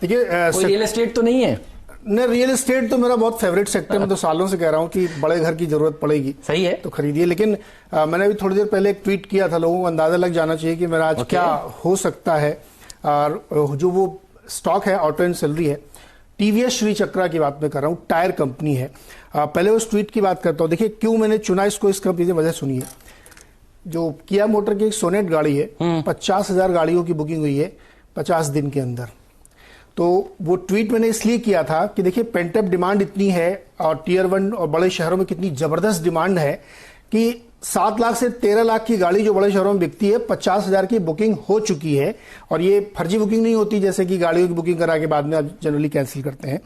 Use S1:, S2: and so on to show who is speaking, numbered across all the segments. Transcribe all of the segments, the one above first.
S1: देखिए
S2: real estate तो नहीं है?
S1: नहीं, रियल एस्टेट तो मेरा बहुत फेवरेट सेक्टर में, तो सालों से कह रहा हूँ कि बड़े घर की जरूरत पड़ेगी,
S2: सही है
S1: तो खरीदिए। लेकिन मैंने अभी थोड़ी देर पहले एक ट्वीट किया था, लोगों को अंदाजा लग जाना चाहिए कि मेरा आज क्या हो सकता है। और जो वो स्टॉक है ऑटो एंड सैलरी है, टीवीएस श्री चक्रा की बात मैं कर रहा हूँ, टायर कंपनी है। पहले उस ट्वीट की बात करता हूँ। देखिए क्यों मैंने चुना इसको, इस कंपनी की वजह सुनिए। जो किया मोटर की एक सोनेट गाड़ी है, 50,000 गाड़ियों की बुकिंग हुई है 50 दिन के अंदर। तो वो ट्वीट मैंने इसलिए किया था कि देखिए पेंटअप डिमांड इतनी है और टीयर 1 और बड़े शहरों में कितनी जबरदस्त डिमांड है कि 7 लाख से 13 लाख की गाड़ी जो बड़े शहरों में बिकती है, 50,000 की बुकिंग हो चुकी है। और ये फर्जी बुकिंग नहीं होती जैसे कि गाड़ियों की बुकिंग करा के बाद में आप जनरली कैंसिल करते हैं।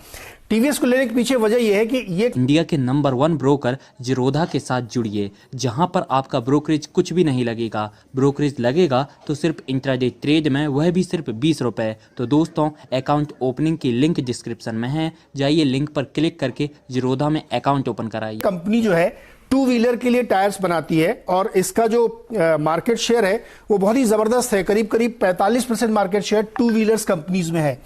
S1: टीवीएस को लेने के पीछे वजह यह है कि ये
S3: इंडिया के नंबर 1 ब्रोकर जीरोधा के साथ जुड़िए, जहां पर आपका ब्रोकरेज कुछ भी नहीं लगेगा। ब्रोकरेज लगेगा तो सिर्फ इंट्राडे ट्रेड में, वह भी सिर्फ 20 रुपए। तो दोस्तों, अकाउंट ओपनिंग की लिंक डिस्क्रिप्शन में है, जाइए लिंक पर क्लिक करके जीरोधा में अकाउंट ओपन कराइए।
S1: कंपनी जो है टू व्हीलर के लिए टायर्स बनाती है और इसका जो मार्केट शेयर है वो बहुत ही जबरदस्त है। करीब करीब 45% market share two wheelers companies में है।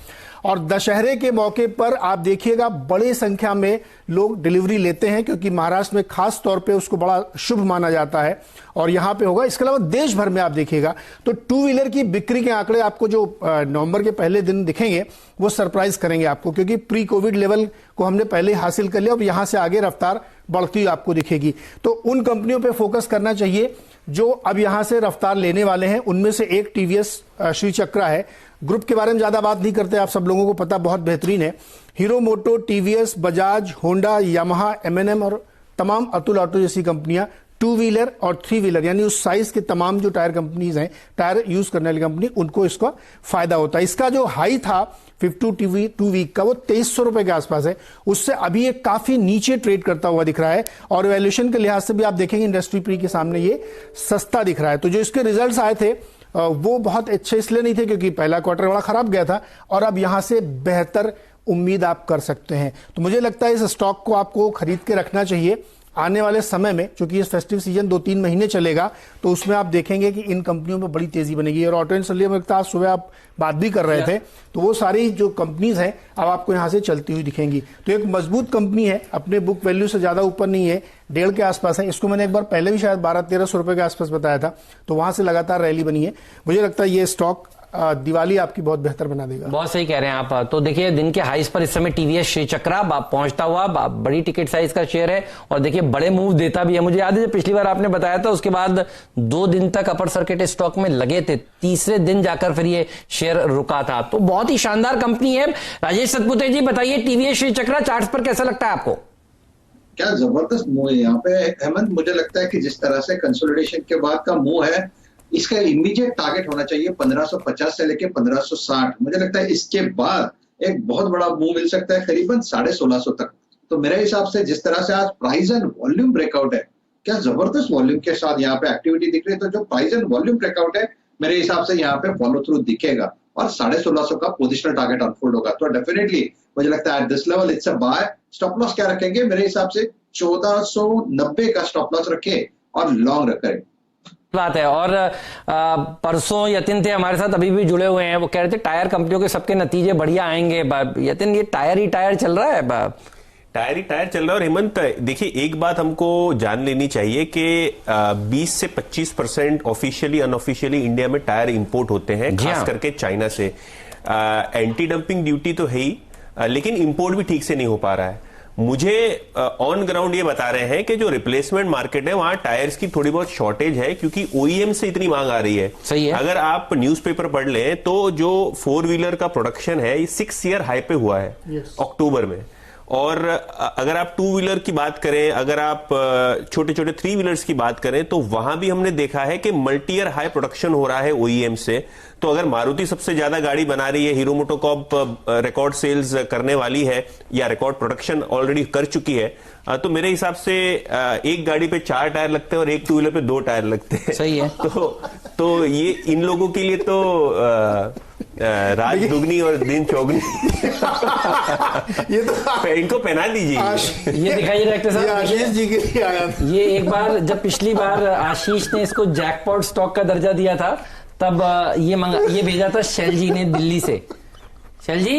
S1: और दशहरे के मौके पर आप देखिएगा बड़ी संख्या में लोग डिलीवरी लेते हैं, क्योंकि महाराष्ट्र में खास तौर पे उसको बड़ा शुभ माना जाता है और यहां पे होगा। इसके अलावा देश भर में आप देखिएगा तो टू व्हीलर की बिक्री के आंकड़े आपको जो नवंबर के पहले दिन दिखेंगे वो सरप्राइज करेंगे आपको, क्योंकि प्री कोविड लेवल को हमने पहले हासिल कर लिया। अब यहां से आगे रफ्तार बढ़ती हुई आपको दिखेगी। तो उन कंपनियों पे फोकस करना चाहिए जो अब यहां से रफ्तार लेने वाले हैं। उनमें से एक टीवीएस श्री चक्रा है। ग्रुप के बारे में ज्यादा बात नहीं करते, आप सब लोगों को पता, बहुत बेहतरीन है। Hero Moto, TVS, Bajaj, Honda, Yamaha, M N M और तमाम अतुल ऑटो जैसी कंपनियां टू व्हीलर और थ्री व्हीलर यानी उस साइज के तमाम जो टायर कंपनीज हैं, टायर यूज करने वाली कंपनी, उनको इसका फायदा होता है। इसका जो हाई था 52 वीक का वो 2300 रुपए के आसपास है, उससे अभी ये काफी नीचे ट्रेड करता हुआ दिख रहा है। और वैल्यूएशन के लिहाज से भी आप देखेंगे इंडस्ट्री प्री के सामने ये सस्ता दिख रहा है। तो जो इसके रिजल्ट्स आए थे वो बहुत अच्छे इसलिए नहीं थे क्योंकि पहला क्वार्टर बड़ा खराब गया था, और अब यहां से बेहतर उम्मीद आप कर सकते हैं। तो मुझे लगता है इस स्टॉक को आपको खरीद के रखना चाहिए आने वाले समय में, क्योंकि इस फेस्टिव सीजन 2-3 महीने चलेगा, तो उसमें आप देखेंगे कि इन कंपनियों में बड़ी तेजी बनेगी। और ऑटो एंड सैलरी में आज सुबह आप बात भी कर रहे थे, तो वो सारी जो कंपनीज हैं अब आपको यहां से चलती हुई दिखेंगी। तो एक मजबूत कंपनी है, अपने बुक वैल्यू से ज्यादा ऊपर नहीं है, 1.5 के आसपास है। इसको मैंने एक बार पहले भी शायद 1200-1300 रुपए के आसपास बताया था, तो वहां से लगातार रैली बनी है। मुझे लगता है ये स्टॉक दिवाली आपकी बहुत बेहतर बना देगा।
S2: बहुत सही कह रहे हैं आप। तो देखिए दिन के हाईस पर इस समय टीवीएस श्री चक्रा पहुंचता हुआ, बड़ी टिकट साइज का शेयर है और देखिए बड़े मूव देता भी है। मुझे याद है जब पिछली बार आपने बताया था उसके बाद 2 दिन तक अपर सर्किट स्टॉक में लगे थे, तीसरे दिन जाकर फिर ये शेयर रुका था। तो बहुत ही शानदार कंपनी है। राजेश सतपुते जी बताइए, टीवीएस श्री चक्रा चार्ट्स पर कैसा लगता है आपको?
S4: क्या जबरदस्त मूव है यहाँ पे हेमंत। मुझे लगता है कि जिस तरह से कंसोलिडेशन के बाद का मूव है, इसका इमीडिएट टारगेट होना चाहिए 1550 से लेके 1560। मुझे लगता है इसके बाद एक बहुत बड़ा मूव मिल सकता है करीबन 1650 तक। तो मेरे हिसाब से जिस तरह से आज प्राइस एंड वॉल्यूम ब्रेकआउट है, क्या जबरदस्त वॉल्यूम के साथ यहाँ पे एक्टिविटी दिख रही है, तो जो प्राइस एंड वॉल्यूम ब्रेकआउट है मेरे हिसाब से यहाँ पे फॉलो थ्रू दिखेगा और 1650 का पोजिशनल टारगेट अनफोल्ड होगा। तो डेफिनेटली मुझे लगता है at this level it's a buy. Stop loss क्या रखेंगे? मेरे हिसाब से 1490 का स्टॉप लॉस रखे और लॉन्ग रखें।
S2: बात है। और परसों यतिन थे हमारे साथ, अभी भी जुड़े हुए हैं। वो कह रहे थे टायर कंपनियों के सबके नतीजे बढ़िया आएंगे। यतिन, ये टायर ही टायर चल रहा है,
S5: टायर ही टायर चल रहा है। और हेमंत देखिए, एक बात हमको जान लेनी चाहिए कि 20 से 25% ऑफिशियली अनऑफिशियली इंडिया में टायर इंपोर्ट होते हैं, खास करके चाइना से। एंटी डंपिंग ड्यूटी तो है ही, लेकिन इंपोर्ट भी ठीक से नहीं हो पा रहा है। मुझे ऑन ग्राउंड ये बता रहे हैं कि जो रिप्लेसमेंट मार्केट है वहां टायर्स की थोड़ी बहुत शॉर्टेज है, क्योंकि ओईएम से इतनी मांग आ रही है।
S2: सही है।
S5: अगर आप न्यूज़पेपर पढ़ लें तो जो 4 व्हीलर का प्रोडक्शन है ये 6 ईयर हाई पे हुआ है अक्टूबर में। और अगर आप 2 व्हीलर की बात करें, अगर आप छोटे छोटे 3 व्हीलर्स की बात करें, तो वहां भी हमने देखा है कि मल्टी ईयर हाई प्रोडक्शन हो रहा है ओईएम से। तो अगर मारुति सबसे ज्यादा गाड़ी बना रही है, हीरो मोटोकॉर्प रिकॉर्ड सेल्स करने वाली है या रिकॉर्ड प्रोडक्शन ऑलरेडी कर चुकी है, तो मेरे हिसाब से एक गाड़ी पे 4 टायर लगते हैं और एक 2 व्हीलर पे 2 टायर लगते हैं।
S2: सही है।
S5: तो ये इन लोगों के लिए तो रात दुगनी और दिन चौगनी।
S1: ये तो
S5: इनको पहना दीजिए।
S2: ये दिखाइए डायरेक्टर साहब,
S1: आशीष जी के लिए आया।
S2: ये एक बार जब पिछली बार आशीष ने इसको जैकपॉट स्टॉक का दर्जा दिया था, तब ये भेजा था शैल जी ने दिल्ली से। शैल जी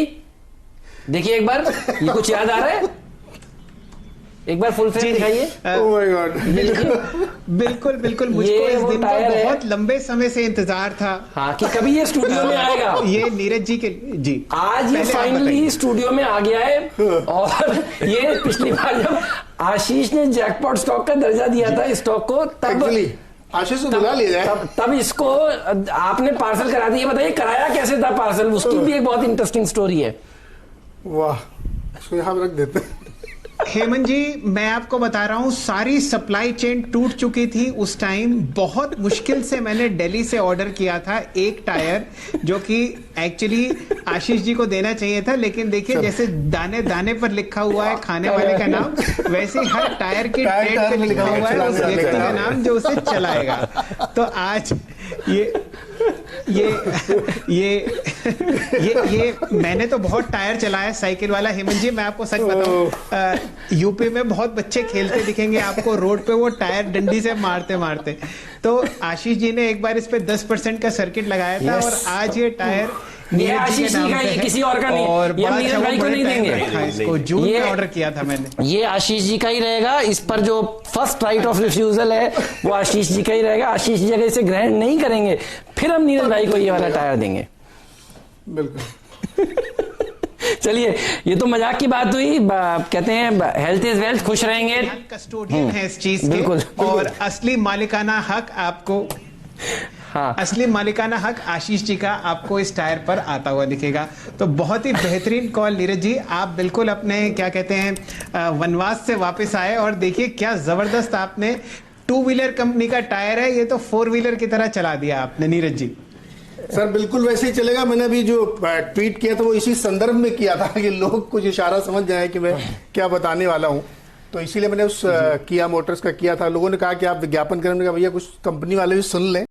S2: देखिए एक बार, ये कुछ याद आ रहा है? एक बार फुल फ्रेम दिखाइए।
S1: ओह माय गॉड,
S6: बिल्कुल बिल्कुल, मुझको
S2: ये
S6: इस
S2: वो
S6: दिन का
S2: टायर है।
S6: बहुत लंबे समय से इंतजार था।
S2: हाँ, कि कभी ये स्टूडियो में आएगा।
S6: ये नीरज जी के जी
S2: आज ये
S6: पहले आप
S2: फाइनली
S6: बताइए।
S2: स्टूडियो में आ गया है। और ये पिछली बार जब आशीष ने जैकपॉट स्टॉक का दर्जा दिया था इस स्टॉक को, तब
S1: एक्चुअली आशीष से बुला लिया जाए।
S2: तब इसको आपने पार्सल करा दिया। बताइए कराया कैसे था पार्सल, उसकी भी एक बहुत इंटरेस्टिंग स्टोरी है।
S1: वाह, इसको यहाँ रख देते हैं।
S6: हेमंत जी, मैं आपको बता रहा हूँ, सारी सप्लाई चेन टूट चुकी थी उस टाइम। बहुत मुश्किल से मैंने दिल्ली से ऑर्डर किया था एक टायर, जो कि एक्चुअली आशीष जी को देना चाहिए था, लेकिन देखिए जैसे दाने दाने पर लिखा हुआ है खाने वाले का नाम, वैसे ही हर टायर की ट्रेड पे लिखा हुआ है उस व्यक्ति का नाम जो उसे चलाएगा। तो आज ये मैंने तो बहुत टायर चलाया साइकिल वाला। हेमंत जी, मैं आपको सच बताऊं, यूपी में बहुत बच्चे खेलते दिखेंगे आपको रोड पे, वो टायर डंडी से मारते मारते। तो आशीष जी ने एक बार इस पे 10% का सर्किट लगाया था। और आज ये टायर
S2: ये आशीष जी का है, किसी और का नहीं।
S6: और
S2: ये हम नीरज भाई को नहीं देंगे।
S6: इसको जून
S2: ये-
S6: में ऑर्डर किया था मैंने।
S2: ये आशीष जी का ही रहेगा। इस पर जो फर्स्ट राइट ऑफ रिफ्यूजल है वो आशीष जी का ही रहेगा। आशीष जी अगर इसे ग्रहण नहीं करेंगे फिर हम नीरज भाई को ये वाला टायर देंगे।
S1: बिल्कुल।
S2: चलिए, ये तो मजाक की बात हुई। कहते हैं हेल्थ इज वेल्थ, खुश रहेंगे।
S6: कस्टोडियन है इस चीज
S2: बिल्कुल,
S6: के। और असली मालिकाना हक आपको,
S2: हाँ,
S6: असली मालिकाना हक आशीष जी का आपको इस टायर पर आता हुआ दिखेगा। तो बहुत ही बेहतरीन कॉल नीरज जी, आप बिल्कुल अपने क्या कहते हैं वनवास से वापस आए। और देखिए क्या जबरदस्त आपने 2 व्हीलर कंपनी का टायर है, ये तो 4 व्हीलर की तरह चला दिया आपने नीरज जी।
S1: सर बिल्कुल वैसे ही चलेगा। मैंने अभी जो ट्वीट किया था वो इसी संदर्भ में किया था कि लोग कुछ इशारा समझ जाए कि मैं क्या बताने वाला हूं। तो इसीलिए मैंने उस किया मोटर्स का किया था। लोगों ने कहा कि आप विज्ञापन करें, मैंने कहा भैया कुछ कंपनी वाले भी सुन लें।